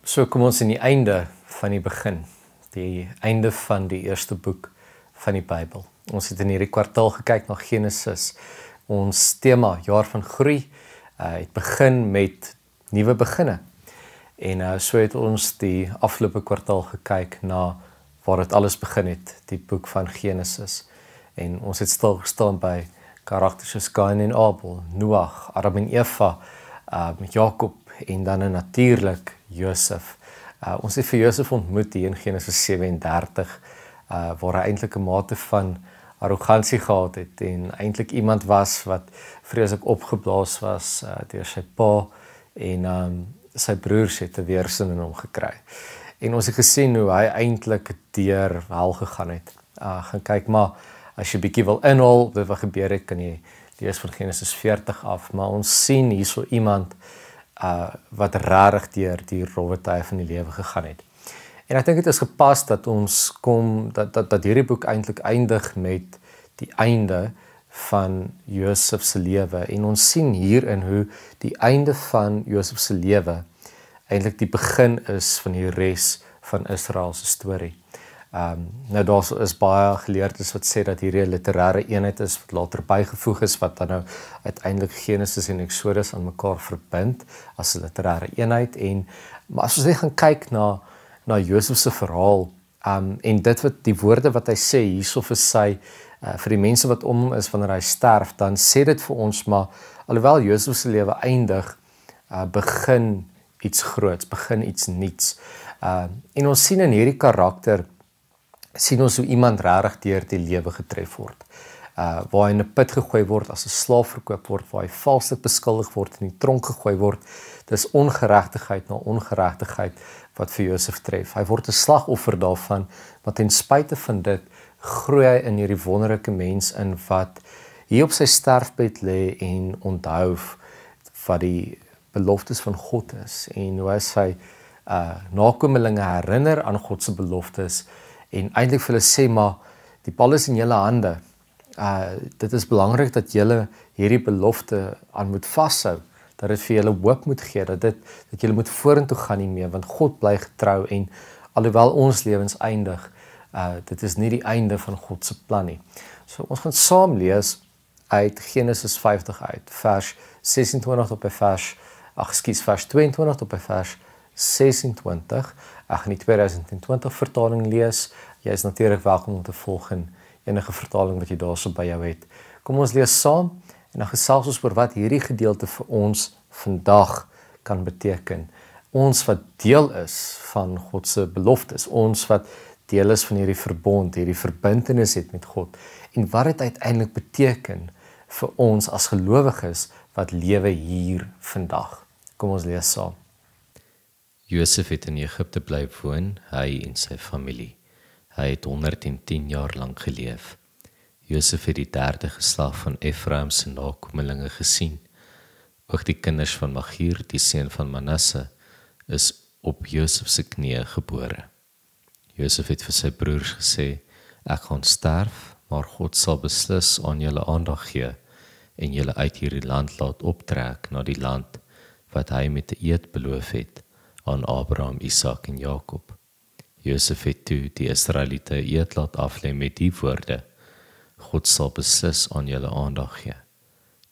So kom ons in die einde van die begin, die einde van die eerste boek van die Bybel. Ons het in hierdie kwartaal gekyk na Genesis. Ons tema, jaar van groei, het begin met nuwe beginne. En so het ons die afgelope kwartaal gekyk na waar dit alles begin het, die boek van Genesis. En ons het stil gestaan by karakters soos Kain en Abel, Noag, Adam en Eva, Jakob en dan natuurlik Josef. Ons het vir Josef ontmoet hier in Genesis 37, waar hy eintlik 'n mate van arrogansie gehad het en eintlik iemand was wat vreeslik opgeblaas was deur sy pa en sy broers het 'n weerstand in hom gekry. En ons het gesien hoe hy eintlik deur hel gegaan het. Gaan kyk maar, as jy bietjie wil inhaal wat gebeur het, kan jy lees van Genesis 40 af, maar ons sien hierso iemand wat regtig deur die rowwe tye van die lewe gegaan het. En ek dink dit is gepas dat ons kom, dat hierdie boek eintlik eindig met die einde van Josef se lewe. En ons sien hierin hoe die einde van Josef se lewe eintlik die begin is van die res van Israel se storie. Nou daar is baie geleerdes wat sê dat hierdie 'n literêre eenheid is wat later bygevoeg is, wat dan nou uiteindelik Genesis en Exodus aan mekaar verbind as 'n literêre eenheid. Maar as ons net gaan kyk na Josef se verhaal, en dit wat die woorde wat hy sê hierso vir sy vir die mense wat om hom is wanneer hy sterf, dan sê dit vir ons maar alhoewel Josef se lewe eindig, begin iets groots, begin iets nuuts. En ons sien in hierdie karakter sien ons hoe iemand regtig deur die lewe getref word. Waar hy in 'n put gegooi word, as 'n slaaf verkoop word, waar hy valslik beskuldig word, in die tronk gegooi word. Dis ongeregtigheid na ongeregtigheid wat vir Josef tref. Hy word 'n slagoffer daarvan, maar ten spyte van dit groei hy in hierdie wonderlike mens in wat hier op sy sterfbed lê en onthou wat die beloftes van God is en hoe hy sy nakomelinge herinner aan God se beloftes en eintlik vir hulle sê, maar die bal is in julle hande. Dit is belangrik dat julle hierdie belofte aan moet vashou, dat dit vir julle hoop moet gee, dat julle moet vorentoe gaan hiermee, want God bly getrou en alhoewel ons lewens eindig, dit is nie die einde van God se plan nie. So ons gaan saam lees uit Genesis 50 uit, vers 26 tot by vers 22 tot by vers 26. Ek gaan die 2020 vertaling lees. Jy is natuurlik welkom om te volg in enige vertaling wat jy daarso by jou het. Kom ons lees saam en dan gesels ons oor wat hierdie gedeelte vir ons vandag kan beteken. Ons wat deel is van God se beloftes, ons wat deel is van hierdie verbond, hierdie verbintenis het met God en wat dit uiteindelik beteken vir ons as gelowiges wat lewe hier vandag. Kom ons lees saam. Josef het in Egipte bly woon, hy en sy familie. Hy het 110 jaar lank geleef. Josef het die derde geslag van Efraim se nakomelinge gesien. Ook die kinders van Machir, die seun van Manasse, is op Josef se knieë gebore. Josef het vir sy broers gesê, ek gaan sterf, maar God sal beslis aan julle aandag gee en julle uit hierdie land laat optrek na die land wat hy met 'n eed beloof het aan Abraham, Isak en Jakob. Josef het toe die Israeliete 'n eed laat aflê met die woorde, God sal beslis aan julle aandag gee.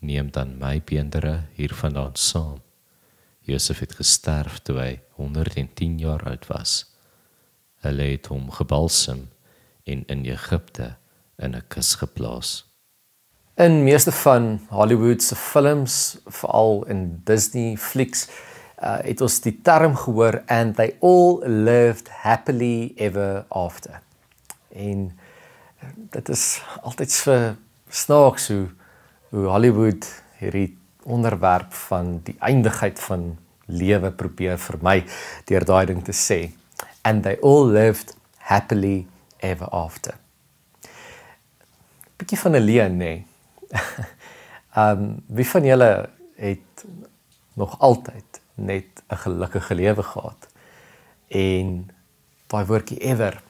Neem dan my beendere hiervandaan saam. Josef het gesterf toe hy 110 jaar oud was. Hulle het hom gebalsem en in Egipte in 'n kus geplaas. In meeste van Hollywood se films, veral in Disney flieks, het ons die term gehoor, and they all lived happily ever after. En dit is altyd so snaaks hoe Hollywood hierdie onderwerp van die eindigheid van lewe probeer vermy deur daai ding te sê. And they all lived happily ever after. Bietjie van 'n leuen, nê? Wie van julle het nog altyd net 'n gelukkige lewe gehad? En daai woordjie ever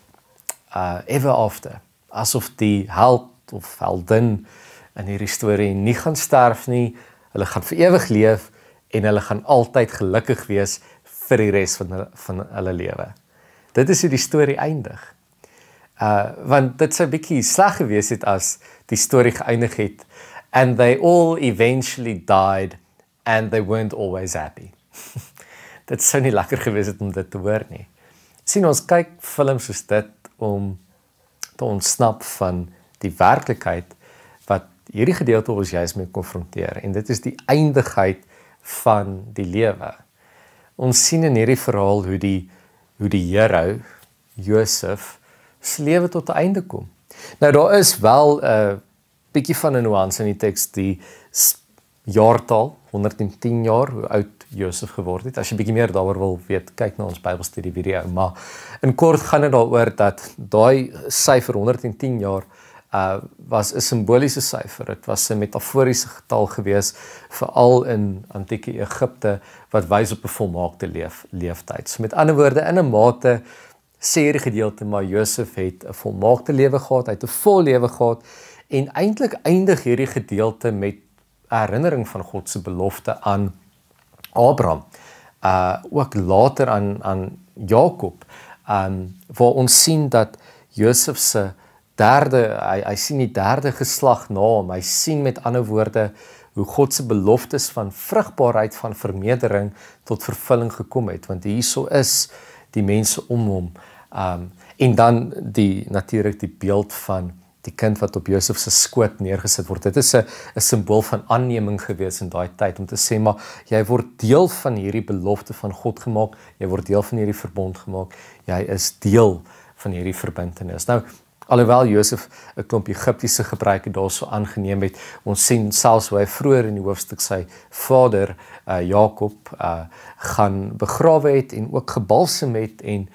after, asof die held of heldin in hierdie storie nie gaan sterf nie, hulle gaan vir ewig leef en hulle gaan altyd gelukkig wees vir die res van hulle lewe. Dit is hoe die storie eindig. Want dit sou 'n bietjie sleg gewees het as die storie geëindig het and they all eventually died and they weren't always happy. Dit sou nie lekker gewees het om dit te hoor nie. Sien, ons kyk films soos dit om te ontsnap van die werklikheid wat hierdie gedeelte ons juist mee konfronteer, en dit is die eindigheid van die lewe. Ons sien in hierdie verhaal hoe die hero, Josef, se lewe tot 'n einde kom. Nou daar is wel 'n bietjie van 'n nuance in die teks, die jaartal, 110 jaar, hoe oud Josef geword het. As jy bietjie meer daaroor wil weet, kyk na ons Bybelstudie video, maar in kort gaan dit daaroor dat daai syfer 110 jaar was 'n simboliese syfer. Dit was 'n metaforiese getal gewees, veral in antieke Egipte, wat wys op 'n volmaakte leeftyd. So met ander woorde, in 'n mate sê hierdie gedeelte, maar Josef het 'n volmaakte lewe gehad, hy het 'n vol lewe gehad, en eintlik eindig hierdie gedeelte met 'n herinnering van God se belofte aan Abraham, ook later aan Jakob, waar ons sien dat Josef se hy sien die derde geslag na hom. Hy sien met ander woorde hoe God se beloftes van vrugbaarheid, van vermeerdering tot vervulling gekom het, want hierso is die mense om hom, en dan natuurlik die beeld van die kind wat op Josef se skoot neergesit word. Dit is 'n simbool van aanneming gewees in daai tyd, om te sê, maar jy word deel van hierdie belofte van God gemaak, jy word deel van hierdie verbond gemaak, jy is deel van hierdie verbintenis. Nou, alhoewel Josef 'n klomp Egiptiese gebruike daarso aangeneem het, ons sien selfs hoe hy vroeër in die hoofstuk sy vader Jakob gaan begrawe het en ook gebalsem het, en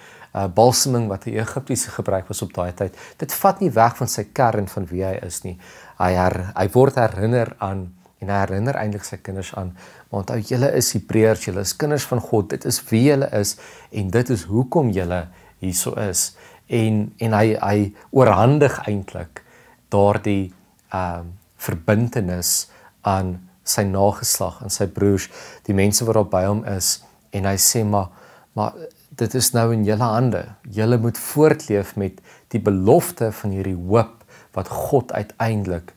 balseming wat 'n Egiptiese gebruik was op daai tyd. Dit vat nie weg van sy kern van wie hy is nie. Hy word herinner aan, en hy herinner eintlik sy kinders aan, maar onthou, julle is Hebreërs, julle is kinders van God, dit is wie julle is, en dit is hoekom julle hierso is. En hy oorhandig eintlik daardie verbintenis aan sy nageslag, aan sy broers, die mense wat daar by hom is, en hy sê, maar dit is nou in julle hande, julle moet voortleef met die belofte van hierdie hoop wat God uiteindelik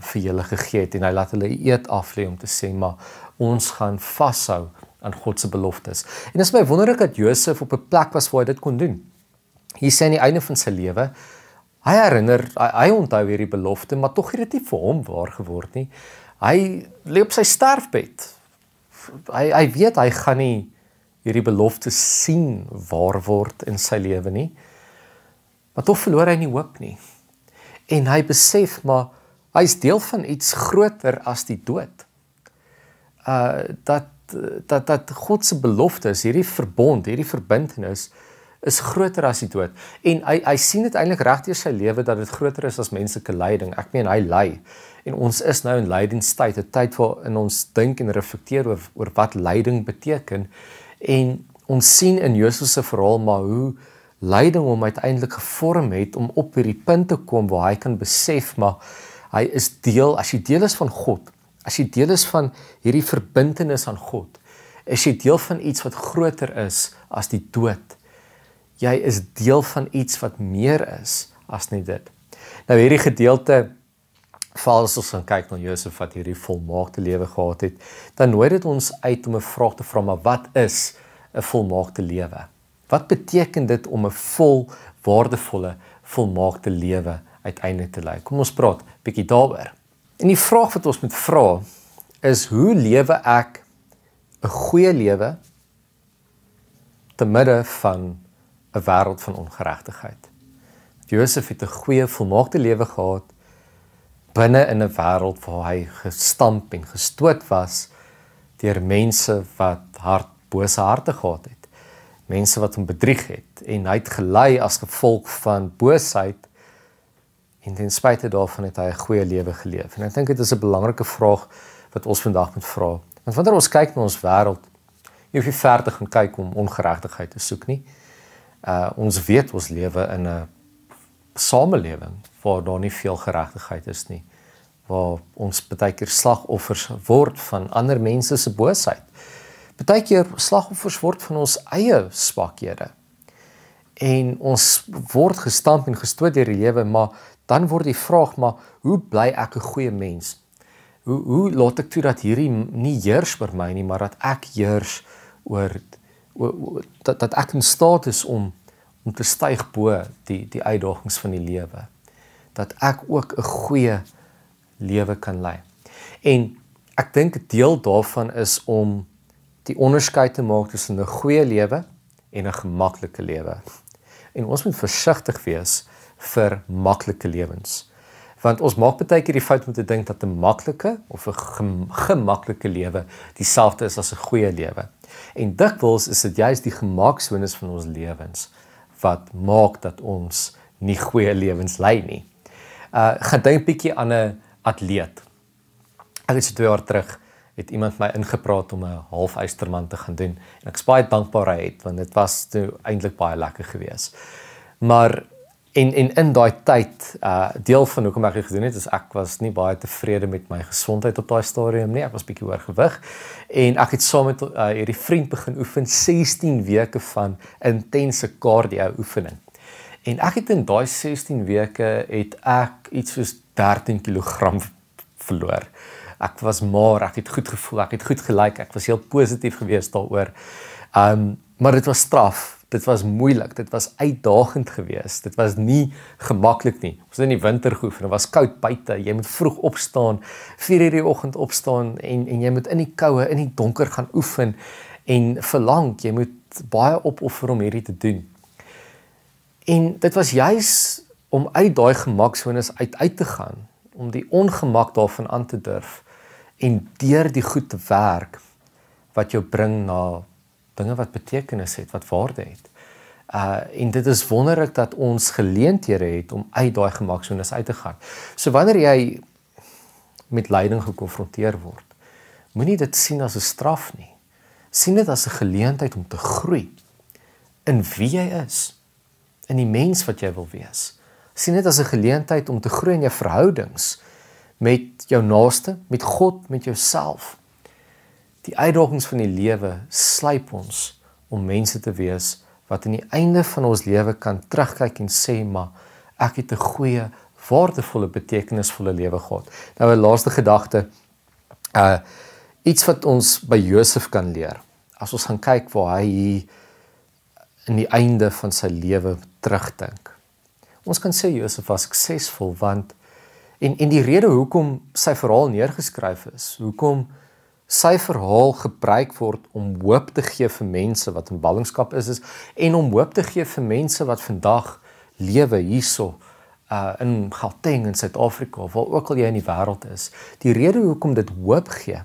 vir julle gegee het, en hy laat hulle eed aflê om te sê, maar ons gaan vashou aan God se beloftes. En dit is my wonderlik dat Josef op 'n plek was waar hy dit kon doen. Hier sê aan die einde van sy lewe, hy onthou hierdie belofte, maar tog het dit nie vir hom waar geword nie. Hy lê op sy sterfbed. Hy weet hy gaan nie hierdie belofte sien waar word in sy lewe nie, maar tog verloor hy nie hoop nie. En hy besef, maar hy is deel van iets groter as die dood. Dat God se beloftes, hierdie verbond, hierdie verbintenis, is groter as die dood. En hy sien dit eintlik reg deur sy lewe dat dit groter is as menslike lyding. Ek meen, hy ly. En ons is nou in lydingstyd, 'n tyd waarin ons dink en reflekteer oor wat lyding beteken. En ons sien in Josef se verhaal maar hoe lyding hom uiteindelik gevorm het om op hierdie punt te kom waar hy kan besef, maar hy is deel, as jy deel is van God, as jy deel is van hierdie verbintenis aan God, is jy deel van iets wat groter is as die dood. Jy is deel van iets wat meer is as net dit. Nou hierdie gedeelte, veral as ons gaan kyk na Josef wat hierdie volmaakte lewe gehad het, dan nooi dit ons uit om 'n vraag te vra, maar wat is 'n volmaakte lewe? Wat beteken dit om 'n vol, waardevolle, volmaakte lewe uiteindelik te lei? Kom ons praat 'n bietjie daaroor. En die vraag wat ons moet vra is, hoe lewe ek 'n goeie lewe te midde van 'n wêreld van ongeregtigheid? Josef het 'n goeie, volmaakte lewe gehad binne in 'n wêreld waar hy gestamp en gestoot was deur mense wat bose harte gehad het. Mense wat hom bedrieg het, en hy het gelei as gevolg van boosheid, en ten spyte daarvan het hy 'n goeie lewe geleef. En ek dink dit is 'n belangrike vraag wat ons vandag moet vra. Want wanneer ons kyk na ons wêreld, jy hoef nie ver te gaan kyk om ongeregtigheid te soek nie. Ons weet ons lewe in 'n samelewing waar daar nie veel geregtigheid is nie, waar ons baie keer slagoffers word van ander mense se boosheid. partykeer slagoffers word van ons eie swakhede. En ons word gestamp en gestoot deur die lewe, maar dan word die vraag, maar hoe bly ek 'n goeie mens? Hoe laat ek toe dat hierdie nie heers oor my nie, maar dat ek heers dat ek in staat is om te styg bo die uitdagings van die lewe. Dat ek ook 'n goeie lewe kan lei. En ek dink 'n deel daarvan is om die onderskeid te maak tussen 'n goeie lewe en 'n gemaklike lewe. En ons moet versigtig wees vir maklike lewens. Want ons maak baie keer die fout om te dink dat 'n maklike of 'n gemaklike lewe dieselfde is as 'n goeie lewe. En dikwels is dit juist die gemaaksones van ons lewens wat maak dat ons nie goeie lewens lei nie. Gaan dink 'n bietjie aan 'n atleet. Ek het so 2 jaar terug het iemand my ingepraat om 'n half-ysterman te gaan doen en ek is baie dankbaar hy het, want dit was toe eintlik baie lekker geweest. Maar en in daai tyd, deel van hoekom ek dit gedoen het, is ek was nie baie tevrede met my gesondheid op daai stadium nie. Ek was bietjie oorgewig en ek het saam met hierdie vriend begin oefen 16 weke van intense cardio oefening. En ek het in daai 16 weke het ek iets soos 13 kg verloor. Ek was maar, ek het goed gevoel, ek het goed gelyk, ek was heel positief geweest daaroor. Maar dit was straf. Dit was moeilik, dit was uitdagend geweest, dit was nie gemaklik nie. Ons het in die winter geoefen, dit was koud buite, jy moet vroeg opstaan, 4 uur die oggend opstaan en jy moet in die koue, in die donker gaan oefen en verlang, jy moet baie opoffer om hierdie te doen. En dit was juis om uit daai gemaksones uit te gaan, om die ongemak daarvan aan te durf en deur die goed te werk wat jou bring na dinge wat betekenis het, wat waarde het. En dit is wonderlik dat ons geleenthede het om uit daai gemaksones uit te gaan. So wanneer jy met lyding gekonfronteer word, moenie dit sien as 'n straf nie. Sien dit as 'n geleentheid om te groei in wie jy is, in die mens wat jy wil wees. Sien dit as 'n geleentheid om te groei in jou verhoudings met jou naaste, met God, met jouself. Die uitdagings van die lewe slyp ons om mense te wees wat aan die einde van ons lewe kan terugkyk en sê, maar ek het 'n goeie, waardevolle, betekenisvolle lewe gehad. Nou 'n laaste gedagte, iets wat ons by Josef kan leer. As ons gaan kyk waar hy in die einde van sy lewe terugdink. Ons kan sê Josef was suksesvol, want en die rede hoekom sy verhaal neergeskryf is, hoekom sy verhaal gebruik word om hoop te gee vir mense wat in ballingskap is en om hoop te gee vir mense wat vandag lewe hierso in Gauteng in Suid-Afrika, waar ook al jy in die wêreld is. Die rede hoekom dit hoop gee,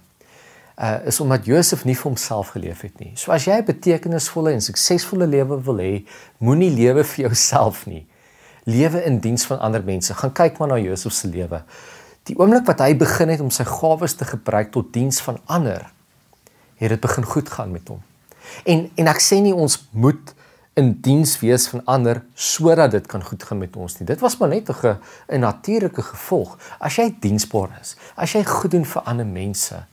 is omdat Josef nie vir homself geleef het nie. So as jy 'n betekenisvolle en suksesvolle lewe wil hê, moenie lewe vir jouself nie. Lewe in diens van ander mense. Gaan kyk maar na Josef se lewe. Die oomblik wat hy begin het om sy gawes te gebruik tot diens van ander, het dit begin goed gaan met hom. En ek sê nie ons moet in diens wees van ander sodat dit kan goed gaan met ons nie. Dit was maar net 'n natuurlike gevolg. As jy diensbaar is, as jy goed doen vir ander mense,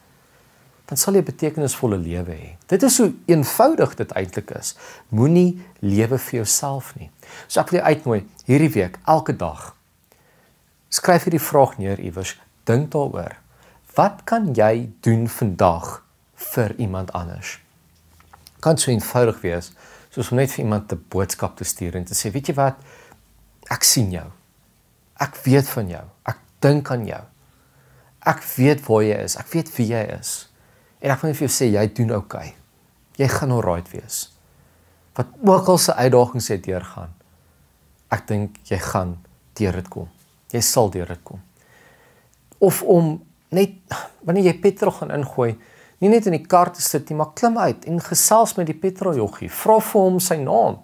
dan sal jy 'n betekenisvolle lewe hê. Dit is hoe eenvoudig dit eintlik is. Moenie lewe vir jouself nie. So ek wil jou uitnooi, hierdie week, elke dag, skryf hierdie vraag neer iewers, dink daaroor. Wat kan jy doen vandag vir iemand anders? Kan so eenvoudig wees, soos om net vir iemand 'n boodskap te stuur en te sê, weet jy wat, ek sien jou. Ek weet van jou. Ek dink aan jou. Ek weet waar jy is. Ek weet wie jy is. En ek wil vir jou sê, jy doen okay. Jy gaan alright wees. Wat ook al se uitdagings jy deurgaan, ek dink jy gaan deur dit kom. Jy sal deur dit kom. Of om net, wanneer jy petrol gaan ingooi, nie net in die kar te sit nie, maar klim uit en gesels met die petroljoggie. Vra vir hom sy naam.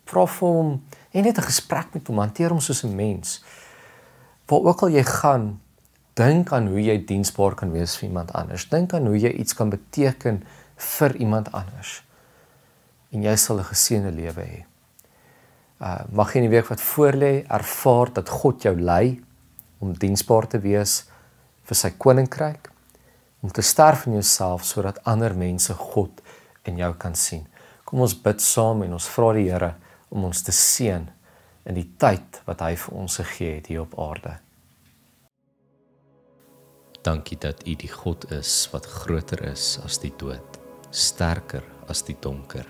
Vra vir hom, en net 'n gesprek met hom, hanteer hom soos 'n mens. Waar ook al jy gaan, dink aan hoe jy diensbaar kan wees vir iemand anders. Dink aan hoe jy iets kan beteken vir iemand anders. En jy sal 'n geseënde lewe hê. Mag jy in die week wat voorlê ervaar dat God jou lei om diensbaar te wees vir sy koninkryk. om te sterf in jouself sodat ander mense God in jou kan sien. Kom ons bid saam en ons vra die Here om ons te seën in die tyd wat hy vir ons gegee het hier op aarde. Dankie dat U die God is wat groter is as die dood, sterker as die donker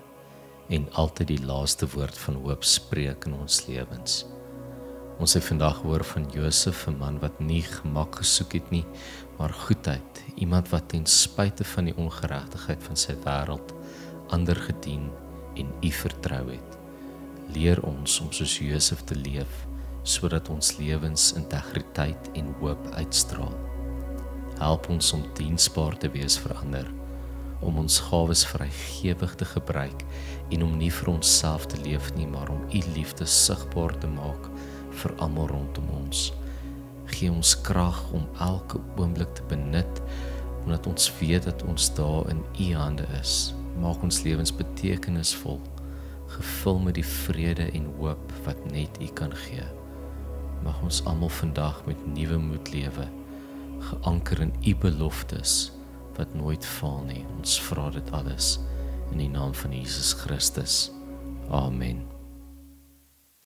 en altyd die laaste woord van hoop spreek in ons lewens. Ons het vandag gehoor van Josef, 'n man wat nie gemak gesoek het nie, maar goedheid, iemand wat ten spyte van die ongeregtigheid van sy wêreld ander gedien en U vertrou het. Leer ons om soos Josef te leef, sodat ons lewens integriteit en hoop uitstraal. Help ons om diensbaar te wees vir ander, om ons gawes vrygewig te gebruik en om nie vir onsself te leef nie, maar om U liefde sigbaar te maak vir almal rondom ons. Gee ons krag om elke oomblik te benut, omdat ons weet dat ons daar in U hande is. Maak ons lewens betekenisvol, gevul met die vrede en hoop wat net U kan gee. Mag ons almal vandag met nuwe moed lewe, geanker in U beloftes wat nooit faal nie. Ons vra dit alles in die naam van Jesus Christus. Amen.